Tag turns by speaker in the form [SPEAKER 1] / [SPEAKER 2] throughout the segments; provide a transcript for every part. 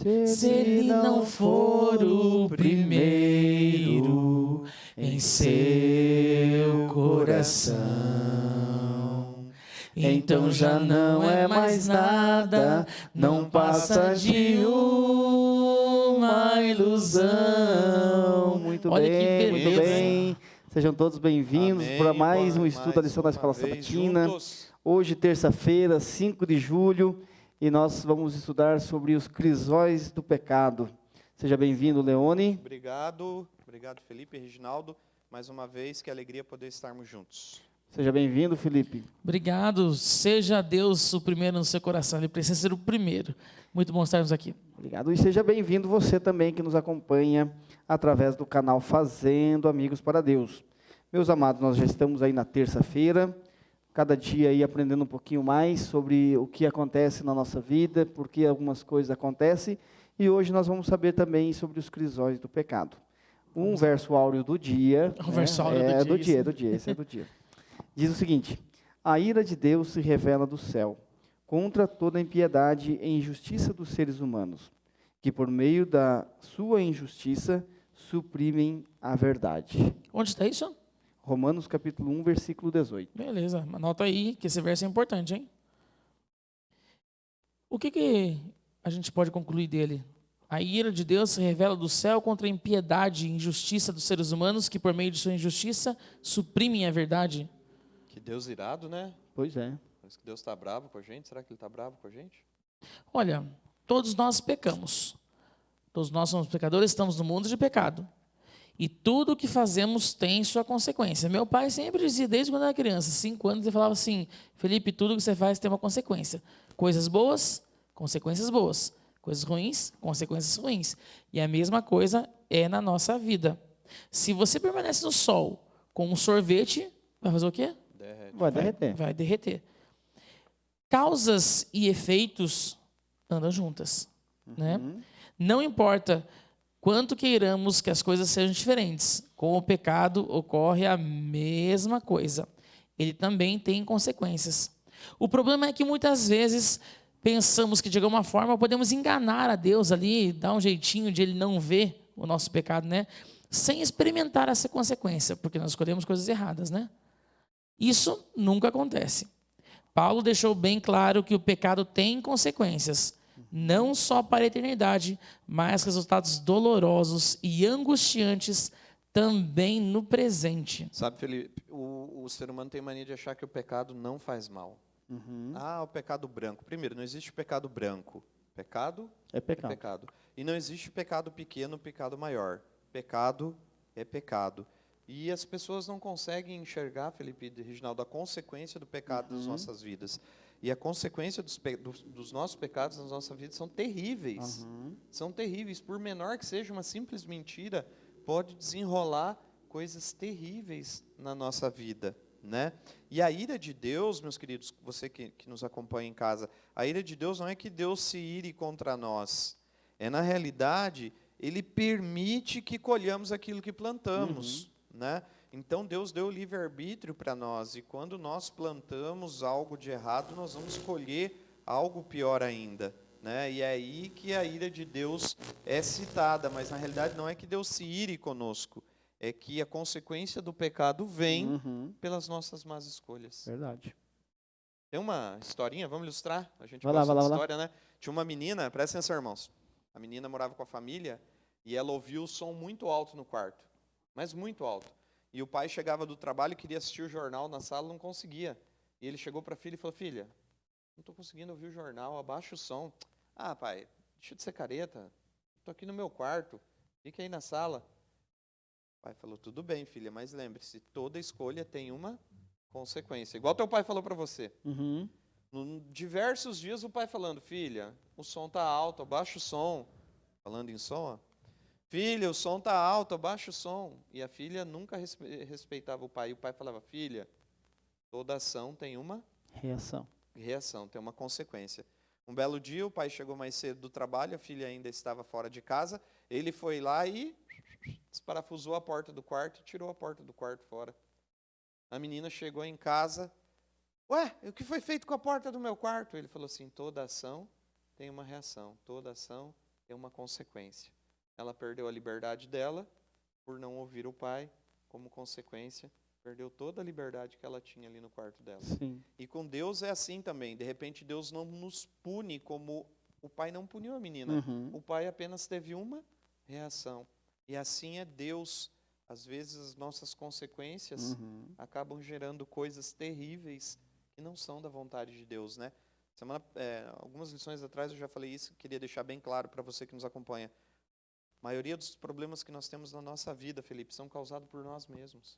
[SPEAKER 1] Se ele não for o primeiro em seu coração, então já não é mais nada, não passa de uma ilusão.
[SPEAKER 2] Muito
[SPEAKER 1] Olha que
[SPEAKER 2] bem, muito
[SPEAKER 1] beleza.
[SPEAKER 2] bem. Sejam todos bem-vindos para mais um estudo da lição da Escola Sabatina. Hoje, terça-feira, 5 de julho, e nós vamos estudar sobre os crisóis do pecado. Seja bem-vindo, Leone.
[SPEAKER 3] Obrigado, Felipe e Reginaldo. Mais uma vez, que alegria poder estarmos juntos.
[SPEAKER 2] Seja bem-vindo, Felipe.
[SPEAKER 1] Obrigado. Seja Deus o primeiro no seu coração. Ele precisa ser o primeiro. Muito bom estarmos aqui.
[SPEAKER 2] Obrigado. E seja bem-vindo você também que nos acompanha através do canal Fazendo Amigos para Deus. Meus amados, nós já estamos aí na terça-feira, cada dia aí aprendendo um pouquinho mais sobre o que acontece na nossa vida, por que algumas coisas acontecem, e hoje nós vamos saber também sobre os crisóis do pecado. Um verso áureo do dia.
[SPEAKER 1] O verso áureo
[SPEAKER 2] do dia. Esse é do dia. Diz o seguinte: a ira de Deus se revela do céu, contra toda impiedade e injustiça dos seres humanos, que por meio da sua injustiça suprimem a verdade.
[SPEAKER 1] Onde está isso?
[SPEAKER 2] Romanos capítulo 1, versículo 18.
[SPEAKER 1] Beleza, anota aí que esse verso é importante, hein? O que a gente pode concluir dele? A ira de Deus se revela do céu contra a impiedade e injustiça dos seres humanos, que por meio de sua injustiça suprimem a verdade.
[SPEAKER 3] Que Deus irado, né?
[SPEAKER 2] Pois é.
[SPEAKER 3] Parece que Deus está bravo com a gente. Será que Ele está bravo com a gente?
[SPEAKER 1] Olha, todos nós pecamos. Todos nós somos pecadores, estamos no mundo de pecado. E tudo o que fazemos tem sua consequência. Meu pai sempre dizia, desde quando eu era criança, 5 anos, ele falava assim: Felipe, tudo que você faz tem uma consequência. Coisas boas, consequências boas. Coisas ruins, consequências ruins. E a mesma coisa é na nossa vida. Se você permanece no sol com um sorvete, vai fazer o quê?
[SPEAKER 2] Vai derreter.
[SPEAKER 1] Vai derreter. Causas e efeitos andam juntas. Né? Não importa quanto queiramos que as coisas sejam diferentes, com o pecado ocorre a mesma coisa. Ele também tem consequências. O problema é que muitas vezes pensamos que de alguma forma podemos enganar a Deus ali, dar um jeitinho de Ele não ver o nosso pecado, né? Sem experimentar essa consequência, porque nós escolhemos coisas erradas, né? Isso nunca acontece. Paulo deixou bem claro que o pecado tem consequências, não só para a eternidade, mas resultados dolorosos e angustiantes também no presente.
[SPEAKER 3] Sabe, Felipe, o ser humano tem mania de achar que o pecado não faz mal. O pecado branco. Primeiro, não existe pecado branco. Pecado
[SPEAKER 2] É pecado.
[SPEAKER 3] é pecado. E não existe pecado pequeno, pecado maior. Pecado é pecado. E as pessoas não conseguem enxergar, Felipe e Reginaldo, a consequência do pecado das nossas vidas. E a consequência dos nossos pecados nas nossas vidas são terríveis. São terríveis. Por menor que seja, uma simples mentira pode desenrolar coisas terríveis na nossa vida, né? E a ira de Deus, meus queridos, você que nos acompanha em casa, a ira de Deus não é que Deus se ire contra nós. Na realidade, Ele permite que colhamos aquilo que plantamos, né? Então, Deus deu o livre-arbítrio para nós, e quando nós plantamos algo de errado, nós vamos colher algo pior ainda, né? E é aí que a ira de Deus é citada, mas na realidade não é que Deus se ire conosco, é que a consequência do pecado vem pelas nossas más escolhas.
[SPEAKER 2] Verdade.
[SPEAKER 3] Tem uma historinha, vamos ilustrar? A gente
[SPEAKER 2] Vai
[SPEAKER 3] gosta
[SPEAKER 2] lá.
[SPEAKER 3] de história, né? Tinha uma menina, presta atenção, irmãos. A menina morava com a família e ela ouvia o som muito alto no quarto, mas muito alto. E o pai chegava do trabalho e queria assistir o jornal na sala, não conseguia. E ele chegou para a filha e falou: filha, não estou conseguindo ouvir o jornal, abaixa o som. Ah, pai, deixa de ser careta, estou aqui no meu quarto, fica aí na sala. O pai falou: tudo bem, filha, mas lembre-se, toda escolha tem uma consequência. Igual teu pai falou para você. Diversos dias o pai falando: filha, o som está alto, abaixa o som. Falando em som, ó. Filha, o som está alto, abaixa o som. E a filha nunca respeitava o pai. E o pai falava: filha, toda ação tem uma reação, tem uma consequência. Um belo dia, o pai chegou mais cedo do trabalho, a filha ainda estava fora de casa. Ele foi lá e desparafusou a porta do quarto e tirou a porta do quarto fora. A menina chegou em casa: ué, o que foi feito com a porta do meu quarto? Ele falou assim: toda ação tem uma reação, toda ação tem uma consequência. Ela perdeu a liberdade dela por não ouvir o pai, como consequência, perdeu toda a liberdade que ela tinha ali no quarto dela.
[SPEAKER 2] Sim.
[SPEAKER 3] E com Deus é assim também. De repente, Deus não nos pune como o pai não puniu a menina.
[SPEAKER 2] Uhum.
[SPEAKER 3] O pai apenas teve uma reação. E assim é Deus. Às vezes, as nossas consequências acabam gerando coisas terríveis que não são da vontade de Deus, né? Algumas lições atrás eu já falei isso, queria deixar bem claro para você que nos acompanha. A maioria dos problemas que nós temos na nossa vida, Felipe, são causados por nós mesmos.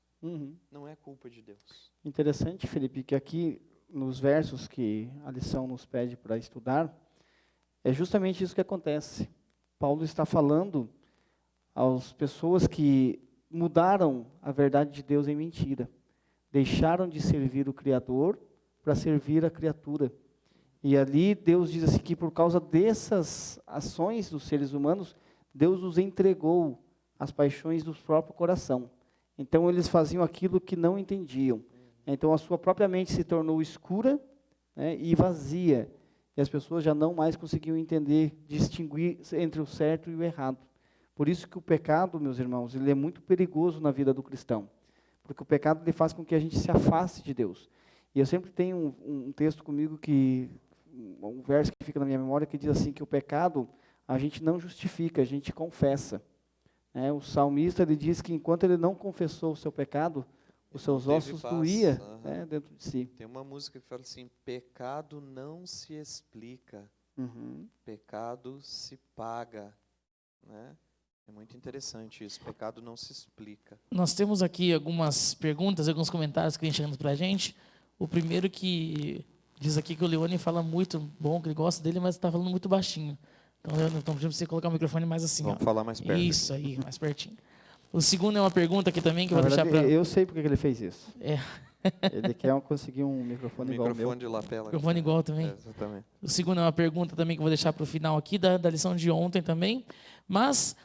[SPEAKER 3] Não é culpa de Deus.
[SPEAKER 2] Interessante, Felipe, que aqui nos versos que a lição nos pede para estudar, é justamente isso que acontece. Paulo está falando às pessoas que mudaram a verdade de Deus em mentira. Deixaram de servir o Criador para servir a criatura. E ali Deus diz assim que por causa dessas ações dos seres humanos, Deus os entregou às paixões do próprio coração. Então eles faziam aquilo que não entendiam. Então a sua própria mente se tornou escura, né, e vazia. E as pessoas já não mais conseguiam entender, distinguir entre o certo e o errado. Por isso que o pecado, meus irmãos, ele é muito perigoso na vida do cristão. Porque o pecado ele faz com que a gente se afaste de Deus. E eu sempre tenho um texto comigo, um verso que fica na minha memória, que diz assim, que o pecado a gente não justifica, a gente confessa. O salmista ele diz que enquanto ele não confessou o seu pecado, os seus ossos doía, dentro de si.
[SPEAKER 3] Tem uma música que fala assim, pecado não se explica, pecado se paga, né? É muito interessante isso, pecado não se explica.
[SPEAKER 1] Nós temos aqui algumas perguntas, alguns comentários que vem chegando para a gente. O primeiro que diz aqui que o Leone fala muito bom, que ele gosta dele, mas está falando muito baixinho. Então, Leone, então pedindo para você colocar o microfone mais assim.
[SPEAKER 3] Vamos falar mais perto.
[SPEAKER 1] Isso aí, mais pertinho. O segundo é uma pergunta aqui também, que eu vou deixar para...
[SPEAKER 2] Eu sei porque que ele fez isso. Ele quer conseguir um microfone igual ao meu.
[SPEAKER 3] Microfone de lapela.
[SPEAKER 1] Microfone igual também.
[SPEAKER 3] Exatamente.
[SPEAKER 1] O segundo é uma pergunta também que eu vou deixar para o final aqui, da lição de ontem também. Mas...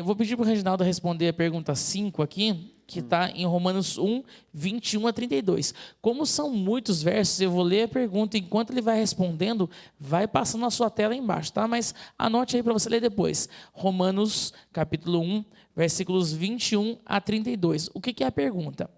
[SPEAKER 1] vou pedir para o Reginaldo responder a pergunta 5 aqui, que está em Romanos 1, 21 a 32. Como são muitos versos, eu vou ler a pergunta, enquanto ele vai respondendo, vai passando na sua tela embaixo, tá? Mas anote aí para você ler depois. Romanos, capítulo 1, versículos 21 a 32. O que é a pergunta?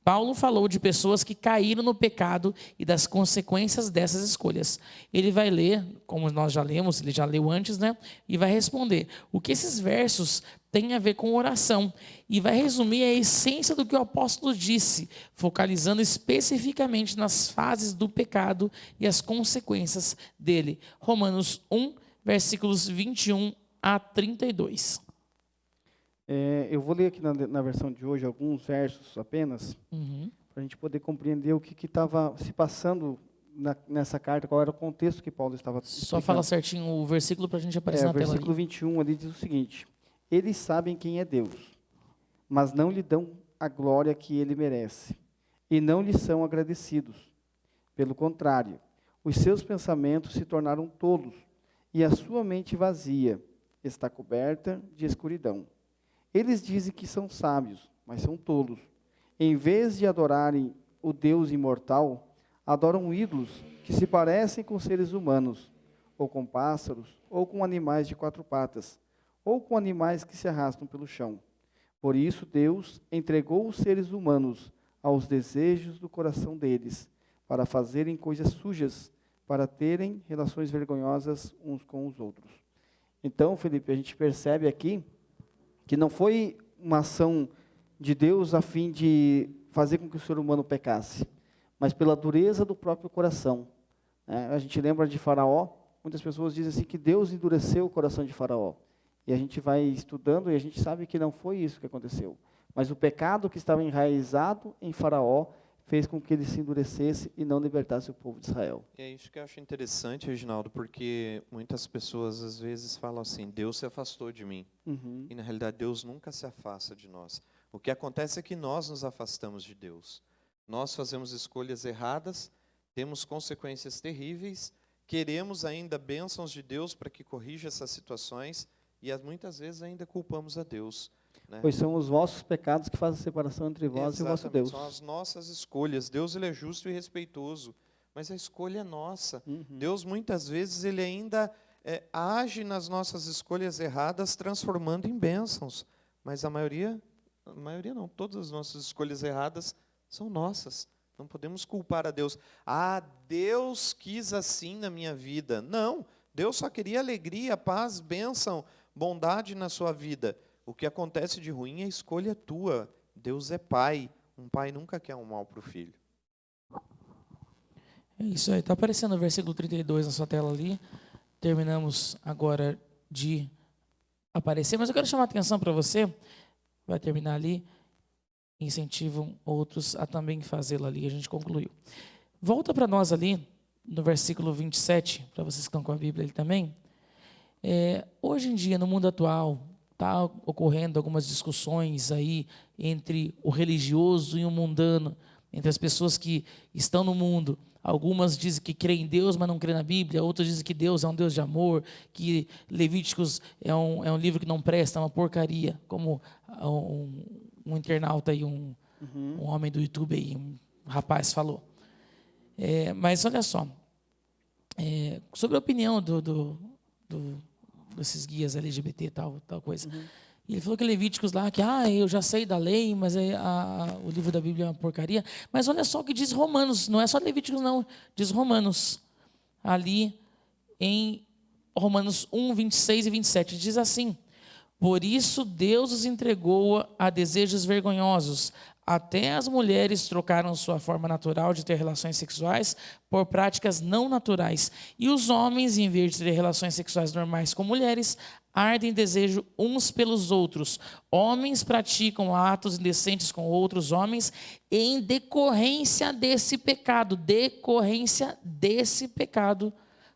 [SPEAKER 1] Paulo falou de pessoas que caíram no pecado e das consequências dessas escolhas. Ele vai ler, como nós já lemos, ele já leu antes, né? E vai responder o que esses versos têm a ver com oração. E vai resumir a essência do que o apóstolo disse, focalizando especificamente nas fases do pecado e as consequências dele. Romanos 1, versículos 21 a 32.
[SPEAKER 2] Eu vou ler aqui na versão de hoje alguns versos apenas, para a gente poder compreender o que estava se passando nessa carta, qual era o contexto que Paulo estava explicando.
[SPEAKER 1] Só fala certinho o versículo para a gente aparecer na tela. O
[SPEAKER 2] versículo 21 ali diz o seguinte: eles sabem quem é Deus, mas não lhe dão a glória que ele merece, e não lhe são agradecidos. Pelo contrário, os seus pensamentos se tornaram tolos, e a sua mente vazia está coberta de escuridão. Eles dizem que são sábios, mas são tolos. Em vez de adorarem o Deus imortal, adoram ídolos que se parecem com seres humanos, ou com pássaros, ou com animais de 4 patas, ou com animais que se arrastam pelo chão. Por isso Deus entregou os seres humanos aos desejos do coração deles, para fazerem coisas sujas, para terem relações vergonhosas uns com os outros. Então, Felipe, a gente percebe aqui que não foi uma ação de Deus a fim de fazer com que o ser humano pecasse, mas pela dureza do próprio coração. A gente lembra de Faraó, muitas pessoas dizem assim que Deus endureceu o coração de Faraó. E a gente vai estudando e a gente sabe que não foi isso que aconteceu. Mas o pecado que estava enraizado em Faraó fez com que ele se endurecesse e não libertasse o povo de Israel.
[SPEAKER 3] E é isso que eu acho interessante, Reginaldo, porque muitas pessoas às vezes falam assim, Deus se afastou de mim. E na realidade Deus nunca se afasta de nós. O que acontece é que nós nos afastamos de Deus. Nós fazemos escolhas erradas, temos consequências terríveis, queremos ainda bênçãos de Deus para que corrija essas situações e muitas vezes ainda culpamos a Deus.
[SPEAKER 2] Pois são os vossos pecados que fazem a separação entre vós e o vosso Deus.
[SPEAKER 3] São as nossas escolhas. Deus ele é justo e respeitoso, mas a escolha é nossa. Deus muitas vezes ele ainda age nas nossas escolhas erradas, transformando em bênçãos. Mas a maioria não, todas as nossas escolhas erradas são nossas. Não podemos culpar a Deus. Ah, Deus quis assim na minha vida. Não, Deus só queria alegria, paz, bênção, bondade na sua vida. O que acontece de ruim é escolha tua. Deus é pai. Um pai nunca quer um mal para o filho.
[SPEAKER 1] É isso aí. Está aparecendo o versículo 32 na sua tela ali. Terminamos agora de aparecer, mas eu quero chamar a atenção para você. Vai terminar ali. Incentivam outros a também fazê-lo ali. A gente concluiu. Volta para nós ali, no versículo 27, para vocês que estão com a Bíblia ali também. Hoje em dia, no mundo atual, está ocorrendo algumas discussões aí entre o religioso e o mundano, entre as pessoas que estão no mundo. Algumas dizem que creem em Deus, mas não creem na Bíblia. Outras dizem que Deus é um Deus de amor, que Levíticos é um livro que não presta, é uma porcaria, como um internauta aí, um homem do YouTube aí, um rapaz falou. Mas olha só, sobre a opinião desses guias LGBT tal coisa. E ele falou que Levíticos lá, que eu já sei da lei, mas o livro da Bíblia é uma porcaria. Mas olha só o que diz Romanos, não é só Levíticos não, diz Romanos, ali em Romanos 1, 26 e 27, diz assim: por isso Deus os entregou a desejos vergonhosos, até as mulheres trocaram sua forma natural de ter relações sexuais por práticas não naturais. E os homens, em vez de ter relações sexuais normais com mulheres, ardem em desejo uns pelos outros. Homens praticam atos indecentes com outros homens em decorrência desse pecado.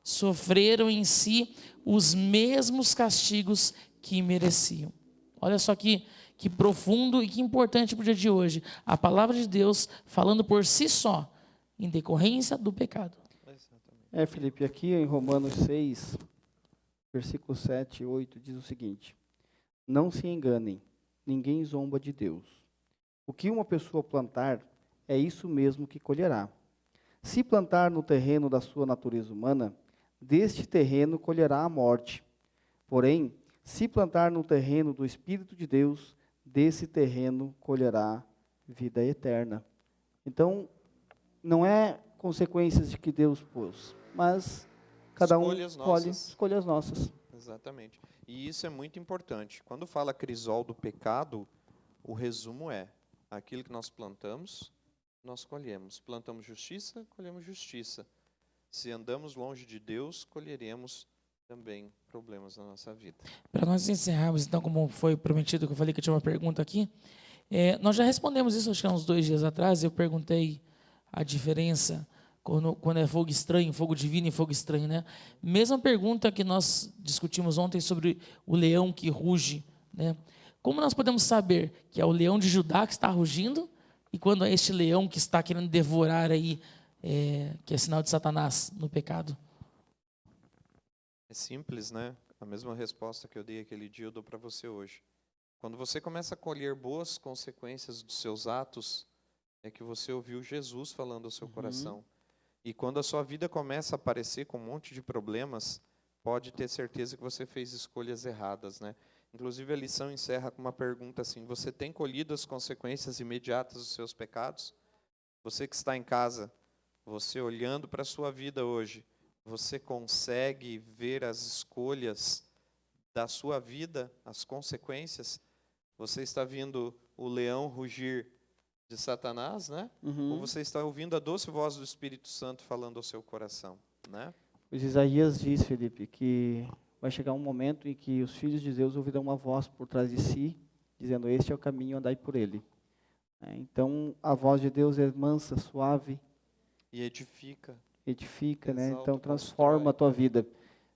[SPEAKER 1] Sofreram em si os mesmos castigos que mereciam. Olha só que profundo e que importante para o dia de hoje. A palavra de Deus falando por si só, em decorrência do pecado.
[SPEAKER 2] Felipe, aqui em Romanos 6, versículos 7 e 8, diz o seguinte: não se enganem, ninguém zomba de Deus. O que uma pessoa plantar, é isso mesmo que colherá. Se plantar no terreno da sua natureza humana, deste terreno colherá a morte. Porém, se plantar no terreno do Espírito de Deus, desse terreno colherá vida eterna. Então, não é consequências de que Deus pôs, mas cada um escolhe escolhas nossas.
[SPEAKER 3] Exatamente. E isso é muito importante. Quando fala crisol do pecado, o resumo é: aquilo que nós plantamos, nós colhemos. Plantamos justiça, colhemos justiça. Se andamos longe de Deus, colheremos também problemas na nossa vida.
[SPEAKER 1] Para nós encerrarmos, então, como foi prometido, que eu falei que eu tinha uma pergunta aqui, nós já respondemos isso, acho que há uns 2 dias atrás. Eu perguntei a diferença quando é fogo estranho, fogo divino e fogo estranho, né? Mesma pergunta que nós discutimos ontem sobre o leão que ruge, né? Como nós podemos saber que é o leão de Judá que está rugindo e quando é este leão que está querendo devorar aí, que é sinal de Satanás no pecado?
[SPEAKER 3] É simples, né? A mesma resposta que eu dei aquele dia eu dou para você hoje. Quando você começa a colher boas consequências dos seus atos, é que você ouviu Jesus falando ao seu coração. E quando a sua vida começa a aparecer com um monte de problemas, pode ter certeza que você fez escolhas erradas, né? Inclusive a lição encerra com uma pergunta assim: você tem colhido as consequências imediatas dos seus pecados? Você que está em casa, você olhando para a sua vida hoje, você consegue ver as escolhas da sua vida, as consequências? Você está vendo o leão rugir de Satanás, né? Ou você está ouvindo a doce voz do Espírito Santo falando ao seu coração, né?
[SPEAKER 2] Pois Isaías diz, Felipe, que vai chegar um momento em que os filhos de Deus ouvirão uma voz por trás de si, dizendo: este é o caminho, andai por ele. Então, a voz de Deus é mansa, suave.
[SPEAKER 3] E edifica,
[SPEAKER 2] né? Então, transforma a tua vida.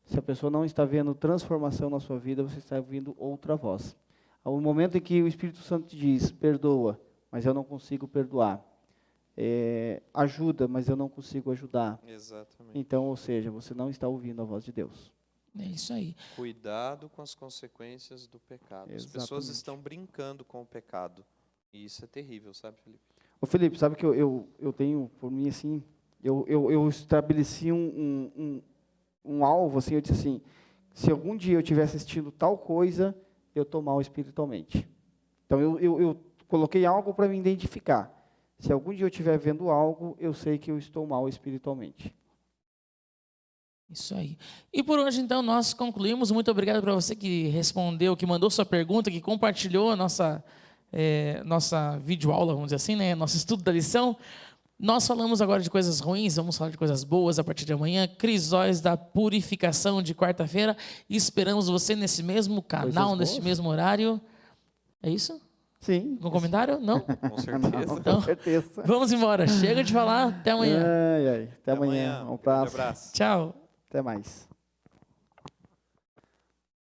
[SPEAKER 2] Se a pessoa não está vendo transformação na sua vida, você está ouvindo outra voz. Ao momento em que o Espírito Santo te diz: perdoa, mas eu não consigo perdoar. Ajuda, mas eu não consigo ajudar.
[SPEAKER 3] Exatamente.
[SPEAKER 2] Então, ou seja, você não está ouvindo a voz de Deus.
[SPEAKER 1] É isso aí.
[SPEAKER 3] Cuidado com as consequências do pecado. As pessoas estão brincando com o pecado. E isso é terrível, sabe, Felipe?
[SPEAKER 2] Ô Felipe, sabe que eu tenho, por mim assim, eu estabeleci um um alvo, assim, eu disse assim, se algum dia eu estiver assistindo tal coisa, eu estou mal espiritualmente. Então, eu coloquei algo para me identificar. Se algum dia eu estiver vendo algo, eu sei que eu estou mal espiritualmente.
[SPEAKER 1] Isso aí. E por hoje, então, nós concluímos. Muito obrigado para você que respondeu, que mandou sua pergunta, que compartilhou a nossa videoaula, vamos dizer assim, né? Nosso estudo da lição. Nós falamos agora de coisas ruins, vamos falar de coisas boas a partir de amanhã. Crisóis da Purificação de quarta-feira. E esperamos você nesse mesmo canal, nesse mesmo horário. É isso?
[SPEAKER 2] Sim.
[SPEAKER 1] Algum comentário? Não?
[SPEAKER 3] Com certeza.
[SPEAKER 2] Não,
[SPEAKER 1] Então,
[SPEAKER 2] com certeza.
[SPEAKER 1] vamos embora. Chega de falar. Até amanhã.
[SPEAKER 2] Até amanhã. Um
[SPEAKER 3] Grande
[SPEAKER 2] abraço.
[SPEAKER 3] abraço.
[SPEAKER 1] Tchau.
[SPEAKER 2] Até mais.